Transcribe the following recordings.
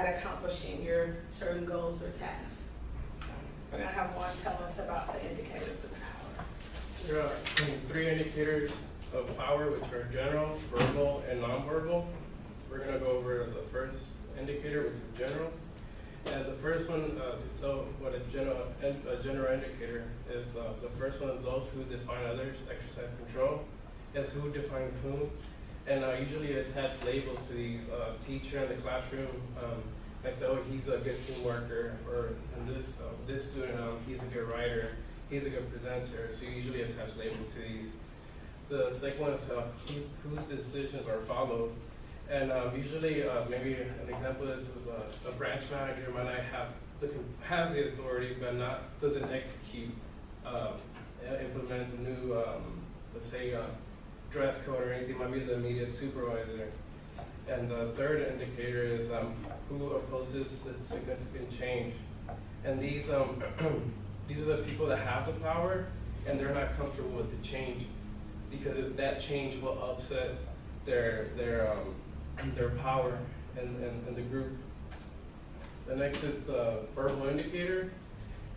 at accomplishing your certain goals or tasks. We're gonna have one tell us about the indicators of power. There are three indicators of power, which are general, verbal, and nonverbal. We're gonna go over the first indicator, which is general. And the first one, to tell what a general indicator is, the first one is those who define others, exercise control. It's who defines whom. And usually attach labels to these. Teacher in the classroom, I say, oh, he's a good team worker, or in this student, he's a good writer, he's a good presenter. So you usually attach labels to these. The second one is whose decisions are followed. And usually, maybe an example of this is a branch manager might not has the authority, but doesn't execute, implements a new, let's say, dress code or anything. Might be the immediate supervisor. And the third indicator is who opposes significant change. And these these are the people that have the power, and they're not comfortable with the change, because that change will upset their power and the group. The next is the verbal indicator,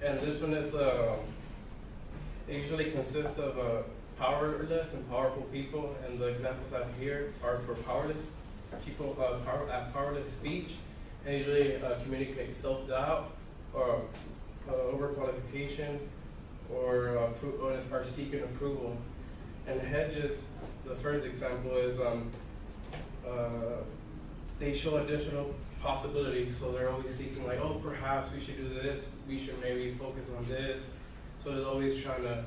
and this one is it usually consists of powerless and powerful people, and the examples I have here are for powerless people. Powerless speech, and usually communicate self-doubt or overqualification or are seeking approval. And hedges, the first example is they show additional possibilities, so they're always seeking, like, oh, perhaps we should do this, we should maybe focus on this. So they're always trying to,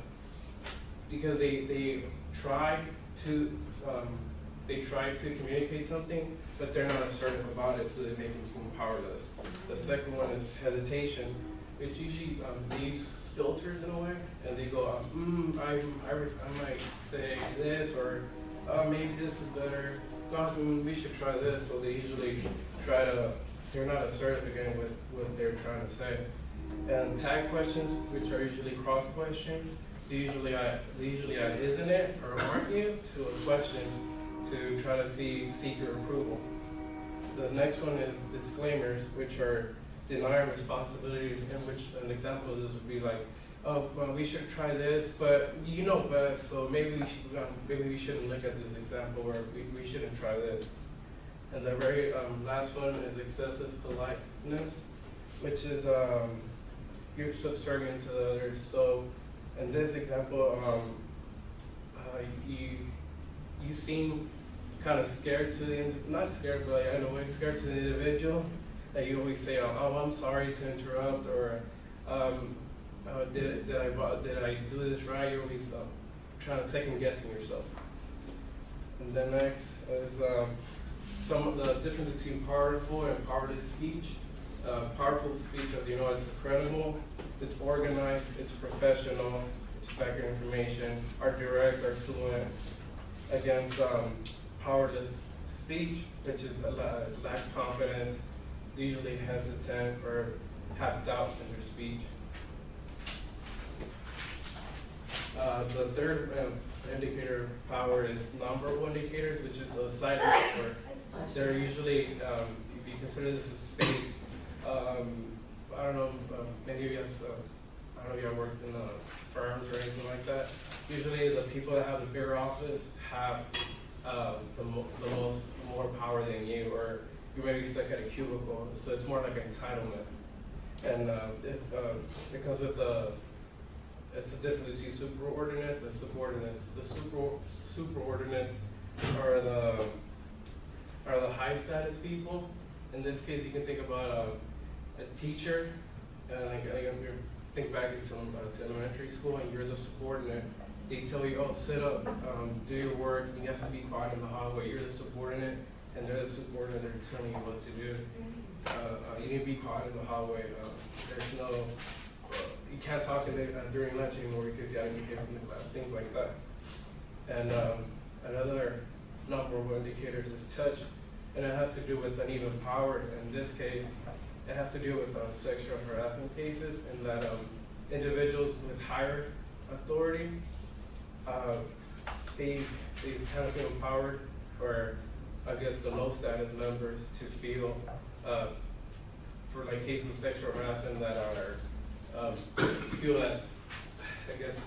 because they try to communicate something, but they're not assertive about it, so they make them seem powerless. The second one is hesitation, which usually leaves filters in a way, and they go, I might say this, or maybe this is better. Gosh, we should try this. So they usually they're not assertive again with what they're trying to say. And tag questions, which are usually cross questions, they usually add isn't it or aren't you to a question to try to seek your approval. The next one is disclaimers, which are denying responsibilities, in which an example of this would be like, oh, well, we should try this, but you know best, so maybe we shouldn't look at this example, or we shouldn't try this. And the very last one is excessive politeness, which is you're subservient to the others. So in this example, you seem kind of scared to not scared, but in a way scared to the individual. That you always say, oh, I'm sorry to interrupt, or did I do this right? You're always trying to second guessing yourself. And then next is some of the difference between powerful and powerless speech. Powerful speech, as you know, it's credible, it's organized, it's professional, it's backed information, are direct, are fluent, against powerless speech, which is lacks confidence, usually hesitant or have doubt in their speech. The third indicator of power is nonverbal indicators, which is a silent word. They're usually, if you consider this a space, I don't know, many of you guys, I don't know if you have worked in firms or anything like that. Usually the people that have the bigger office have the more power than you, or you may be stuck at a cubicle, so it's more like an entitlement. And it comes with it's the difference between superordinates and subordinates. The superordinates are the high status people. In this case, you can think about a teacher, and think back to elementary school, and you're the subordinate. They tell you, oh, sit up, do your work, you have to be quiet in the hallway. You're the subordinate, and they're the subordinate, they're telling you what to do. You need to be quiet in the hallway. There's no, you can't talk during lunch anymore because you got to be here in the class, things like that. And another nonverbal indicator is touch, and it has to do with uneven power. In this case, it has to do with sexual harassment cases, and that individuals with higher authority, they kind of feel empowered, or I guess the low status members to feel for like cases of sexual harassment that are, feel that, I guess,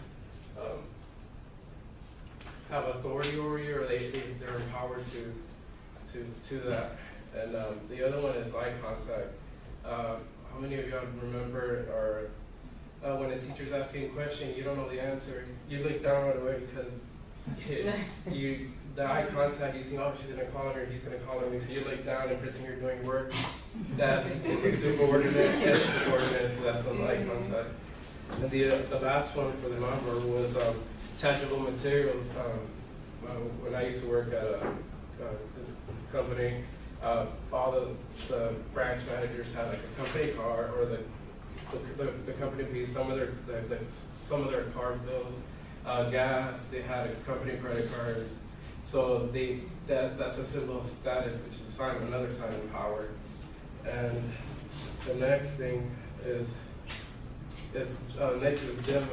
have authority over you, or they're empowered to that. And the other one is eye contact. How many of y'all remember, or when a teacher's asking a question, you don't know the answer, you look down right away because the eye contact, you think, oh, she's gonna call her, he's gonna call me, so you look down and pretend you're doing work. That's subordinate, yes, subordinate, so that's the eye contact. And the last one for the number was tangible materials. When I used to work at this company, all the branch managers had like a company car, or the company pays some of their car bills, gas. They had a company credit cards, so that's a symbol of status, which is a sign, another sign of power. And the next thing is next is gym.